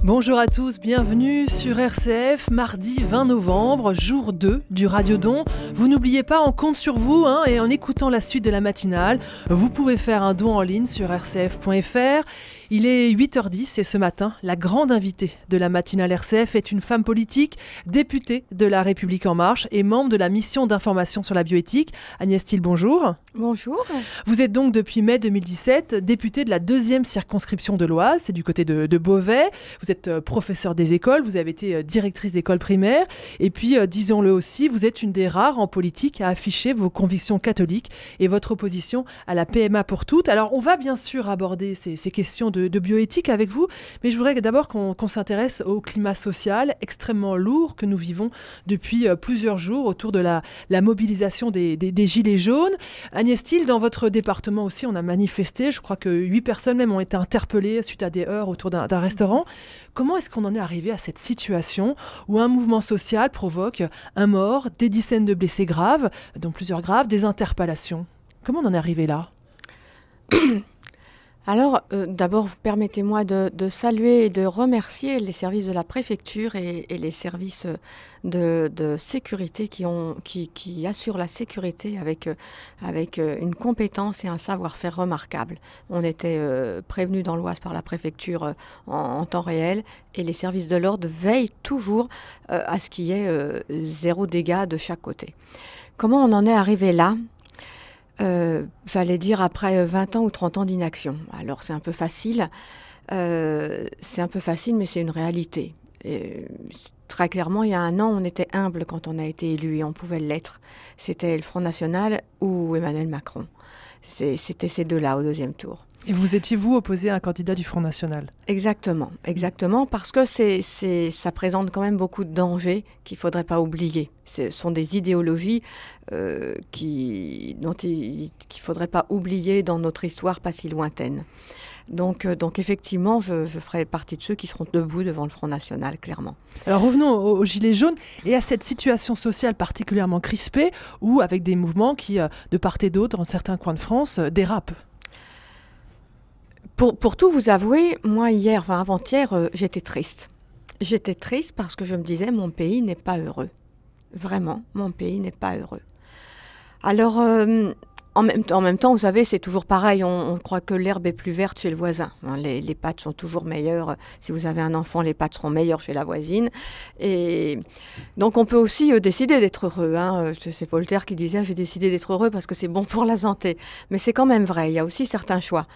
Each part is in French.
Bonjour à tous, bienvenue sur RCF, mardi 20 novembre, jour 2 du Radiodon. Vous n'oubliez pas, on compte sur vous et en écoutant la suite de la matinale, vous pouvez faire un don en ligne sur rcf.fr. Il est 8h10 et ce matin, la grande invitée de la matinale RCF est une femme politique, députée de La République En Marche et membre de la mission d'information sur la bioéthique. Agnès Thiel, bonjour. Bonjour. Vous êtes donc depuis mai 2017 députée de la 2e circonscription de l'Oise, c'est du côté de Beauvais. Vous êtes professeure des écoles, vous avez été directrice d'école primaire et puis, disons-le aussi, vous êtes une des rares en politique à afficher vos convictions catholiques et votre opposition à la PMA pour toutes. Alors, on va bien sûr aborder ces questions de bioéthique avec vous, mais je voudrais d'abord qu'on s'intéresse au climat social extrêmement lourd que nous vivons depuis plusieurs jours autour de la mobilisation des Gilets jaunes. Agnès Thiel, dans votre département aussi, on a manifesté, je crois que 8 personnes même ont été interpellées suite à des heurts autour d'un restaurant. Comment est-ce qu'on en est arrivé à cette situation où un mouvement social provoque un mort, des dizaines de blessés graves, dont plusieurs graves, des interpellations? Comment on en est arrivé là? Alors, d'abord, permettez-moi de saluer et de remercier les services de la préfecture et les services de sécurité qui assurent la sécurité avec une compétence et un savoir-faire remarquable. On était prévenus dans l'Oise par la préfecture en temps réel et les services de l'ordre veillent toujours à ce qu'il y ait 0 dégâts de chaque côté. Comment on en est arrivé là ? Fallait dire après 20 ans ou 30 ans d'inaction. Alors c'est un peu facile, mais c'est une réalité. Et, très clairement, il y a un an, on était humble quand on a été élu et on pouvait l'être. C'était le Front National ou Emmanuel Macron. C'était ces deux-là au 2e tour. Et vous étiez, vous, opposé à un candidat du Front National? Exactement, parce que ça présente quand même beaucoup de dangers qu'il ne faudrait pas oublier. Ce sont des idéologies qu'il ne faudrait pas oublier dans notre histoire pas si lointaine. Donc effectivement, je ferai partie de ceux qui seront debout devant le Front National, clairement. Alors revenons aux Gilets jaunes et à cette situation sociale particulièrement crispée où, avec des mouvements qui, de part et d'autre, dans certains coins de France, dérapent. Pour tout vous avouer, moi avant-hier, j'étais triste. J'étais triste parce que je me disais, mon pays n'est pas heureux. Vraiment, mon pays n'est pas heureux. Alors, en même temps, vous savez, c'est toujours pareil, on croit que l'herbe est plus verte chez le voisin. Les pâtes sont toujours meilleures. Si vous avez un enfant, les pâtes seront meilleures chez la voisine. Et donc, on peut aussi décider d'être heureux. C'est Voltaire qui disait, j'ai décidé d'être heureux parce que c'est bon pour la santé. Mais c'est quand même vrai, il y a aussi certains choix.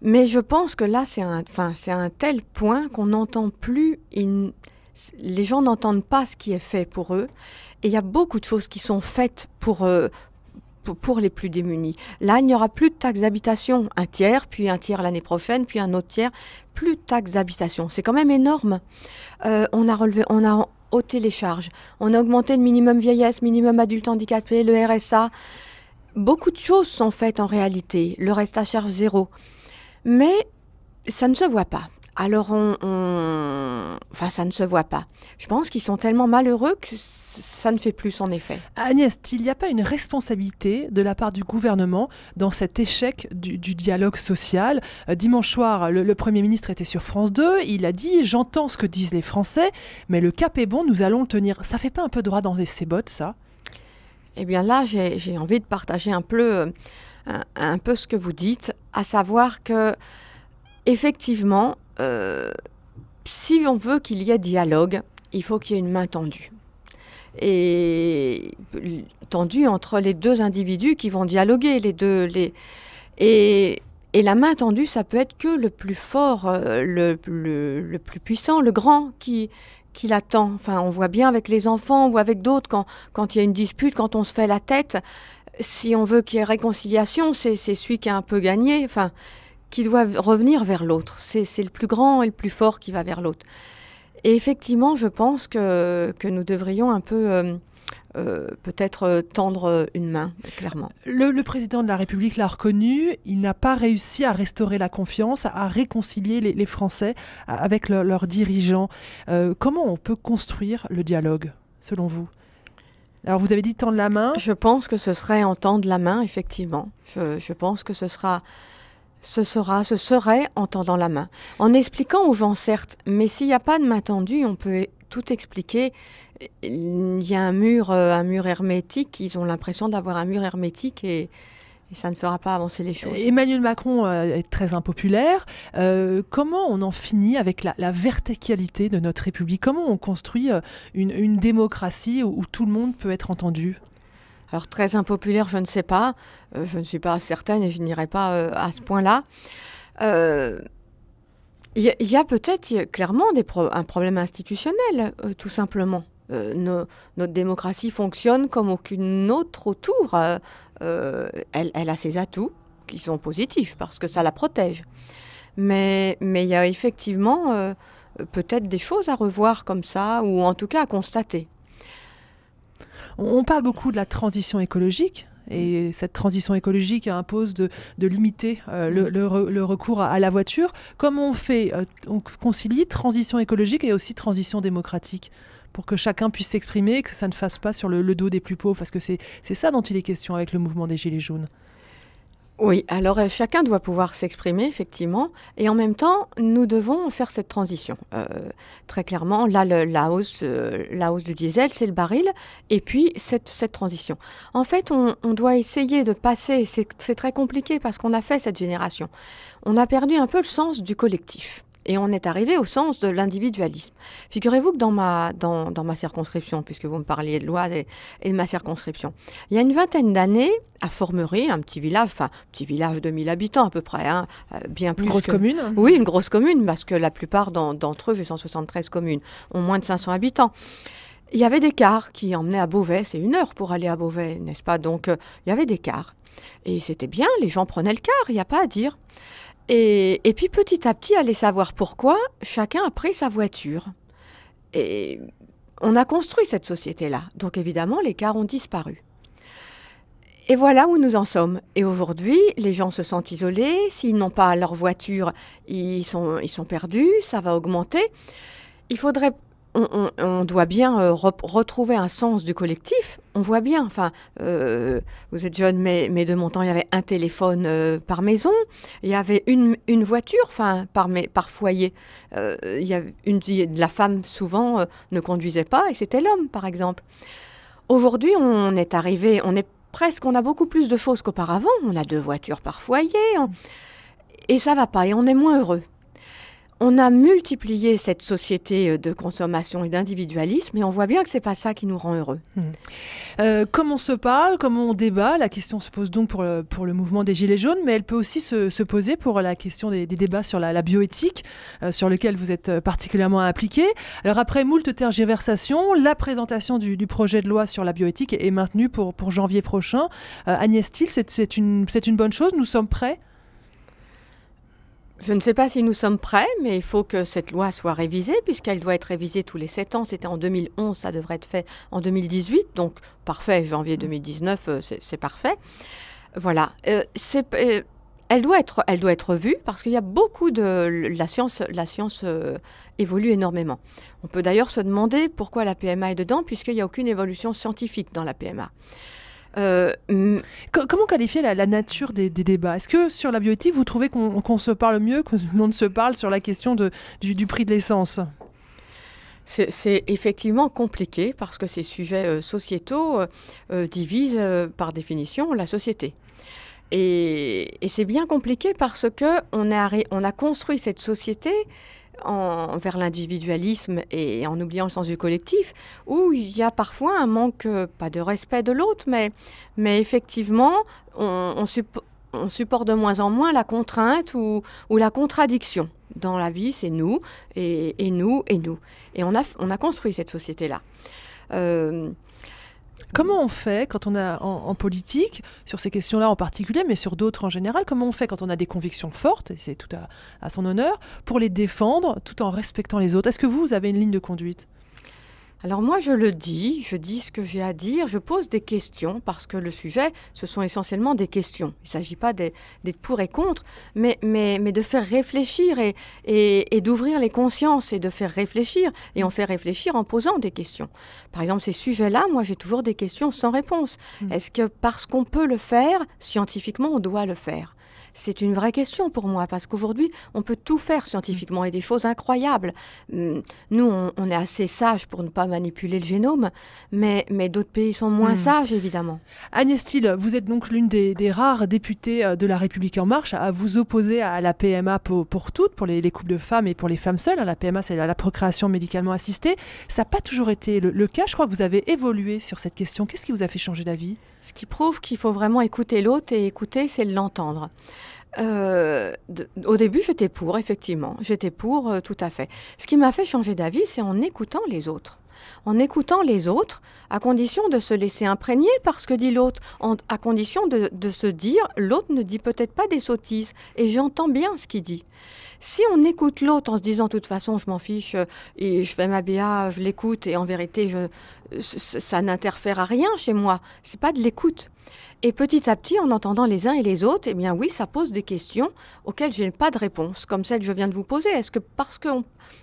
Mais je pense que là, c'est un tel point qu'on n'entend plus, les gens n'entendent pas ce qui est fait pour eux. Et il y a beaucoup de choses qui sont faites pour les plus démunis. Là, il n'y aura plus de taxes d'habitation, un tiers, puis un tiers l'année prochaine, puis un autre tiers, plus de taxes d'habitation. C'est quand même énorme. On a ôté les charges, on a augmenté le minimum vieillesse, minimum adulte handicapé, le RSA. Beaucoup de choses sont faites en réalité, le reste à charge zéro. Mais ça ne se voit pas. Alors, ça ne se voit pas. Je pense qu'ils sont tellement malheureux que ça ne fait plus son effet. Agnès, il n'y a pas une responsabilité de la part du gouvernement dans cet échec du dialogue social? Dimanche soir, le Premier ministre était sur France 2. Il a dit « J'entends ce que disent les Français, mais le cap est bon, nous allons le tenir ». Ça fait pas un peu droit dans ses bottes, ça? Eh bien là, j'ai envie de partager un peu ce que vous dites, à savoir que, effectivement, si on veut qu'il y ait dialogue, il faut qu'il y ait une main tendue. Et tendue entre les deux individus qui vont dialoguer, et la main tendue, ça peut être que le plus fort, le plus puissant, le grand qui l'attend. Enfin, on voit bien avec les enfants ou avec d'autres, quand il y a une dispute, quand on se fait la tête, si on veut qu'il y ait réconciliation, c'est celui qui a un peu gagné, qui doit revenir vers l'autre. C'est le plus grand et le plus fort qui va vers l'autre. Et effectivement, je pense que nous devrions un peu peut-être tendre une main, clairement. Le président de la République l'a reconnu, il n'a pas réussi à restaurer la confiance, à réconcilier les Français avec leurs dirigeants. Comment on peut construire le dialogue, selon vous? Alors vous avez dit tendre la main. Je pense que ce serait en tendre la main, effectivement. Je pense que ce sera Ce serait en tendant la main. En expliquant aux gens, certes, mais s'il n'y a pas de main tendue, on peut tout expliquer. Il y a un mur hermétique, ils ont l'impression d'avoir un mur hermétique et ça ne fera pas avancer les choses. Emmanuel Macron est très impopulaire. Comment on en finit avec la verticalité de notre République? Comment on construit une démocratie où tout le monde peut être entendu? Alors très impopulaire, je ne sais pas. Je ne suis pas certaine et je n'irai pas à ce point-là. Il y a peut-être clairement un problème institutionnel, tout simplement. Notre démocratie fonctionne comme aucune autre autour. Elle a ses atouts qui sont positifs parce que ça la protège. Mais il y a effectivement peut-être des choses à revoir comme ça ou en tout cas à constater. On parle beaucoup de la transition écologique. Et cette transition écologique impose de limiter le recours à la voiture. Comment on fait? On concilie transition écologique et aussi transition démocratique pour que chacun puisse s'exprimer, que ça ne fasse pas sur le dos des plus pauvres, parce que c'est ça dont il est question avec le mouvement des Gilets jaunes. Oui, alors chacun doit pouvoir s'exprimer, effectivement, et en même temps, nous devons faire cette transition. Très clairement, là, la hausse du diesel, c'est le baril, et puis cette transition. En fait, on doit essayer de passer, c'est très compliqué parce qu'on a fait cette génération. On a perdu un peu le sens du collectif. Et on est arrivé au sens de l'individualisme. Figurez-vous que dans ma circonscription, puisque vous me parliez de l'Oise et de ma circonscription, il y a une vingtaine d'années, à Formerie, un petit village de 1000 habitants à peu près, bien plus. Une grosse commune? Oui, une grosse commune, parce que la plupart d'entre eux, j'ai 173 communes, ont moins de 500 habitants. Il y avait des cars qui emmenaient à Beauvais, c'est 1 heure pour aller à Beauvais, n'est-ce pas? Donc, il y avait des cars. Et c'était bien, les gens prenaient le car, il n'y a pas à dire. Et puis petit à petit, aller savoir pourquoi, chacun a pris sa voiture. Et on a construit cette société-là. Donc évidemment, les cars ont disparu. Et voilà où nous en sommes. Et aujourd'hui, les gens se sentent isolés. S'ils n'ont pas leur voiture, ils sont perdus. Ça va augmenter. Il faudrait... On doit bien retrouver un sens du collectif. On voit bien, vous êtes jeune, mais de mon temps, il y avait un téléphone par maison, il y avait une voiture par foyer. La femme, souvent, ne conduisait pas, et c'était l'homme, par exemple. Aujourd'hui, on a beaucoup plus de choses qu'auparavant. On a 2 voitures par foyer, et ça va pas, et on est moins heureux. On a multiplié cette société de consommation et d'individualisme et on voit bien que ce n'est pas ça qui nous rend heureux. Comme on se parle, comment on débat, la question se pose donc pour le mouvement des Gilets jaunes, mais elle peut aussi se poser pour la question des débats sur la bioéthique, sur lequel vous êtes particulièrement impliqué. Alors après moult tergiversations, la présentation du projet de loi sur la bioéthique est maintenue pour janvier prochain. Agnès Thill, c'est une bonne chose, nous sommes prêts? Je ne sais pas si nous sommes prêts, mais il faut que cette loi soit révisée, puisqu'elle doit être révisée tous les 7 ans. C'était en 2011, ça devrait être fait en 2018. Donc, parfait, janvier 2019, c'est parfait. Voilà. Elle doit être vue, parce qu'il y a beaucoup de... La science évolue énormément. On peut d'ailleurs se demander pourquoi la PMA est dedans, puisqu'il n'y a aucune évolution scientifique dans la PMA. Comment qualifier la nature des débats? Est-ce que sur la bioéthique, vous trouvez qu'on se parle mieux que l'on ne se parle sur la question du prix de l'essence? C'est effectivement compliqué parce que ces sujets sociétaux divisent par définition la société. Et c'est bien compliqué parce qu'on a construit cette société vers l'individualisme et en oubliant le sens du collectif, où il y a parfois un manque, pas de respect de l'autre, mais effectivement, on supporte de moins en moins la contrainte ou la contradiction. Dans la vie, c'est nous, et nous, et nous. Et on a construit cette société-là. Comment on fait quand on a en politique, sur ces questions-là en particulier, mais sur d'autres en général, comment on fait quand on a des convictions fortes, et c'est tout à son honneur, pour les défendre tout en respectant les autres? Est-ce que vous avez une ligne de conduite? Alors moi, je dis ce que j'ai à dire, je pose des questions, parce que le sujet, ce sont essentiellement des questions. Il ne s'agit pas d'être pour et contre, mais de faire réfléchir et d'ouvrir les consciences et de faire réfléchir. Et on fait réfléchir en posant des questions. Par exemple, ces sujets-là, moi, j'ai toujours des questions sans réponse. Est-ce que parce qu'on peut le faire, scientifiquement, on doit le faire ? C'est une vraie question pour moi, parce qu'aujourd'hui, on peut tout faire scientifiquement et des choses incroyables. Nous, on est assez sages pour ne pas manipuler le génome, mais d'autres pays sont moins sages, évidemment. Agnès Steel, vous êtes donc l'une des rares députées de La République En Marche à vous opposer à la PMA pour toutes, pour les couples de femmes et pour les femmes seules. La PMA, c'est la procréation médicalement assistée. Ça n'a pas toujours été le cas. Je crois que vous avez évolué sur cette question. Qu'est-ce qui vous a fait changer d'avis ? Ce qui prouve qu'il faut vraiment écouter l'autre, et écouter, c'est l'entendre. Au début, j'étais pour, effectivement. J'étais pour, tout à fait. Ce qui m'a fait changer d'avis, c'est en écoutant les autres. En écoutant les autres, à condition de se laisser imprégner par ce que dit l'autre, à condition de se dire, l'autre ne dit peut-être pas des sottises, et j'entends bien ce qu'il dit. Si on écoute l'autre en se disant, de toute façon, je m'en fiche, et je fais ma BA, je l'écoute, et en vérité, ça n'interfère à rien chez moi, c'est pas de l'écoute. Et petit à petit, en entendant les uns et les autres, eh bien oui, ça pose des questions auxquelles je n'ai pas de réponse, comme celle que je viens de vous poser. Est-ce que parce que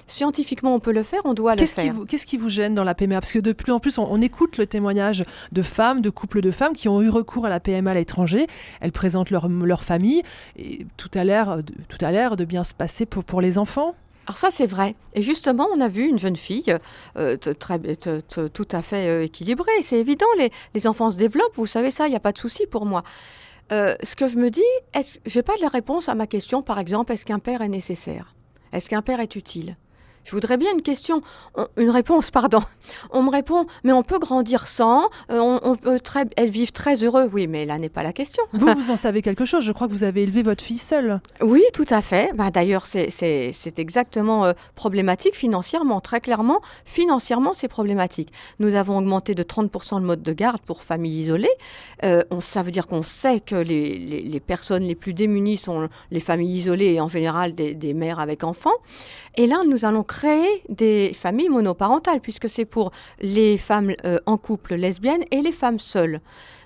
scientifiquement on peut le faire, on doit le faire ? Qu'est-ce qui vous gêne dans la PMA ? Parce que de plus en plus, on écoute le témoignage de femmes, de couples de femmes qui ont eu recours à la PMA à l'étranger. Elles présentent leur famille, et tout a l'air de bien se passer pour les enfants. Alors ça, c'est vrai. Et justement, on a vu une jeune fille tout à fait équilibrée. C'est évident, les enfants se développent, vous savez ça, il n'y a pas de souci pour moi. Ce que je me dis, je n'ai pas de la réponse à ma question, par exemple, est-ce qu'un père est nécessaire ? Est-ce qu'un père est utile ? Je voudrais bien une réponse, pardon. On me répond, mais on peut grandir sans, elles vivent très heureux. Oui, mais là n'est pas la question. Vous en savez quelque chose, je crois que vous avez élevé votre fille seule. Oui, tout à fait. D'ailleurs, c'est exactement problématique financièrement. Très clairement, financièrement, c'est problématique. Nous avons augmenté de 30% le mode de garde pour familles isolées. Ça veut dire qu'on sait que les personnes les plus démunies sont les familles isolées et en général des mères avec enfants. Et là, nous allons créer des familles monoparentales, puisque c'est pour les femmes en couple lesbiennes et les femmes seules.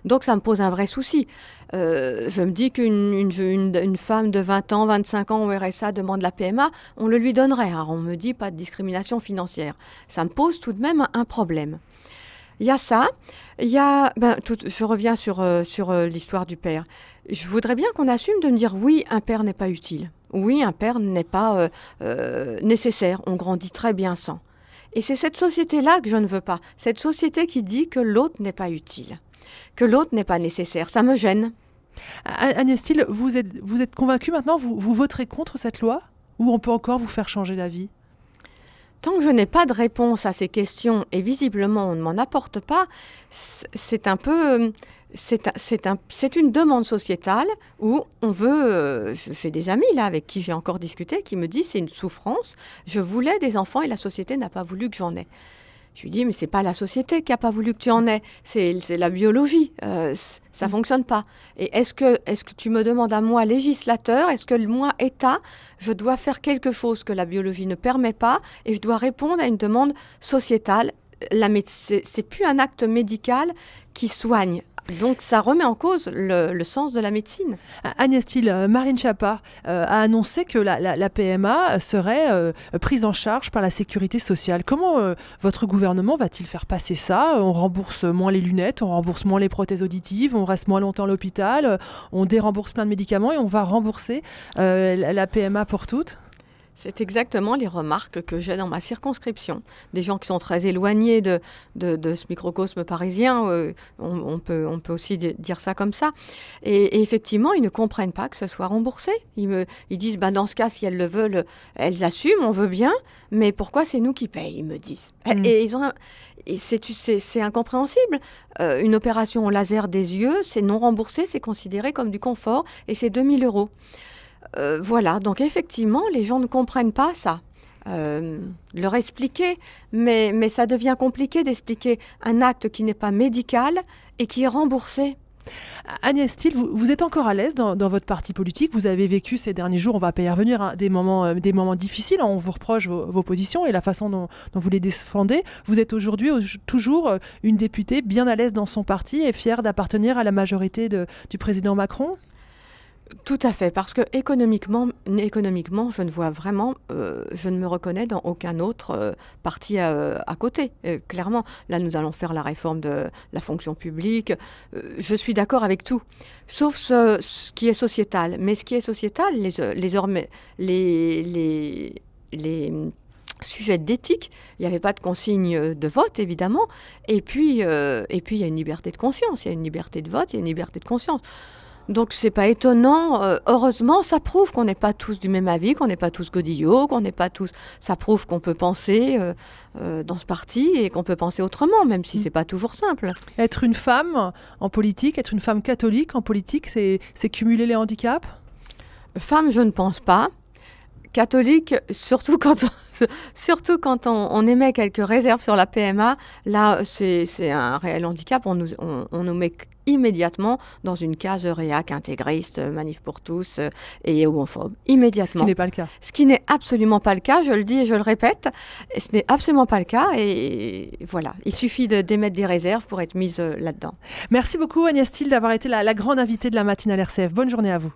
Donc ça me pose un vrai souci. Je me dis qu'une femme de 20 ans, 25 ans au RSA demande la PMA, on le lui donnerait. Alors on me dit pas de discrimination financière. Ça me pose tout de même un problème. Il y a ça, je reviens sur l'histoire du père. Je voudrais bien qu'on assume de me dire oui, un père n'est pas utile. Oui, un père n'est pas nécessaire, on grandit très bien sans. Et c'est cette société-là que je ne veux pas, cette société qui dit que l'autre n'est pas utile, que l'autre n'est pas nécessaire, ça me gêne. Agnès Steel, vous êtes convaincue maintenant, vous voterez contre cette loi, ou on peut encore vous faire changer d'avis ? Tant que je n'ai pas de réponse à ces questions, et visiblement on ne m'en apporte pas, c'est un peu... C'est une demande sociétale où on veut... J'ai des amis là avec qui j'ai encore discuté qui me disent c'est une souffrance. Je voulais des enfants et la société n'a pas voulu que j'en ai. Je lui dis mais c'est pas la société qui a pas voulu que tu en aies, c'est la biologie. Ça fonctionne pas. Et est-ce que tu me demandes à moi législateur, est-ce que moi État, je dois faire quelque chose que la biologie ne permet pas et je dois répondre à une demande sociétale. C'est plus un acte médical qui soigne. Donc ça remet en cause le sens de la médecine. Agnès Steel, Marlène Schiappa a annoncé que la PMA serait prise en charge par la sécurité sociale. Comment votre gouvernement va-t-il faire passer ça ? On rembourse moins les lunettes, on rembourse moins les prothèses auditives, on reste moins longtemps à l'hôpital, on dérembourse plein de médicaments et on va rembourser la PMA pour toutes ? C'est exactement les remarques que j'ai dans ma circonscription. Des gens qui sont très éloignés de ce microcosme parisien, on peut aussi dire ça comme ça. Et effectivement, ils ne comprennent pas que ce soit remboursé. Ils disent, dans ce cas, si elles le veulent, elles assument, on veut bien, mais pourquoi c'est nous qui payons, ils me disent. Et c'est incompréhensible. Une opération au laser des yeux, c'est non remboursé, c'est considéré comme du confort, et c'est 2 000 €. Voilà, donc effectivement, les gens ne comprennent pas ça. Leur expliquer, mais ça devient compliqué d'expliquer un acte qui n'est pas médical et qui est remboursé. Agnès Thill, vous êtes encore à l'aise dans votre parti politique. Vous avez vécu ces derniers jours, on va pas y revenir, hein, des moments difficiles. On vous reproche vos positions et la façon dont vous les défendez. Vous êtes aujourd'hui toujours une députée bien à l'aise dans son parti et fière d'appartenir à la majorité du président Macron? Tout à fait, parce que économiquement, je ne vois vraiment, je ne me reconnais dans aucun autre parti à côté. Clairement, là, nous allons faire la réforme de la fonction publique. Je suis d'accord avec tout, sauf ce qui est sociétal. Mais ce qui est sociétal, les sujets d'éthique, il n'y avait pas de consigne de vote, évidemment. Et puis, il y a une liberté de conscience, il y a une liberté de vote, il y a une liberté de conscience. Donc c'est pas étonnant. Heureusement, ça prouve qu'on n'est pas tous du même avis, qu'on n'est pas tous godillots, qu'on n'est pas tous. Ça prouve qu'on peut penser dans ce parti et qu'on peut penser autrement, même si c'est pas toujours simple. Être une femme en politique, être une femme catholique en politique, c'est cumuler les handicaps? Femme, je ne pense pas. Catholique, surtout quand on émet quelques réserves sur la PMA, là, c'est un réel handicap. On nous met immédiatement dans une case réac, intégriste, manif pour tous et homophobe. Immédiatement. Ce qui n'est pas le cas. Ce qui n'est absolument pas le cas, je le dis et je le répète. Et ce n'est absolument pas le cas et voilà. Il suffit d'émettre des réserves pour être mise là-dedans. Merci beaucoup Agnès Thill d'avoir été la grande invitée de la matinale RCF. Bonne journée à vous.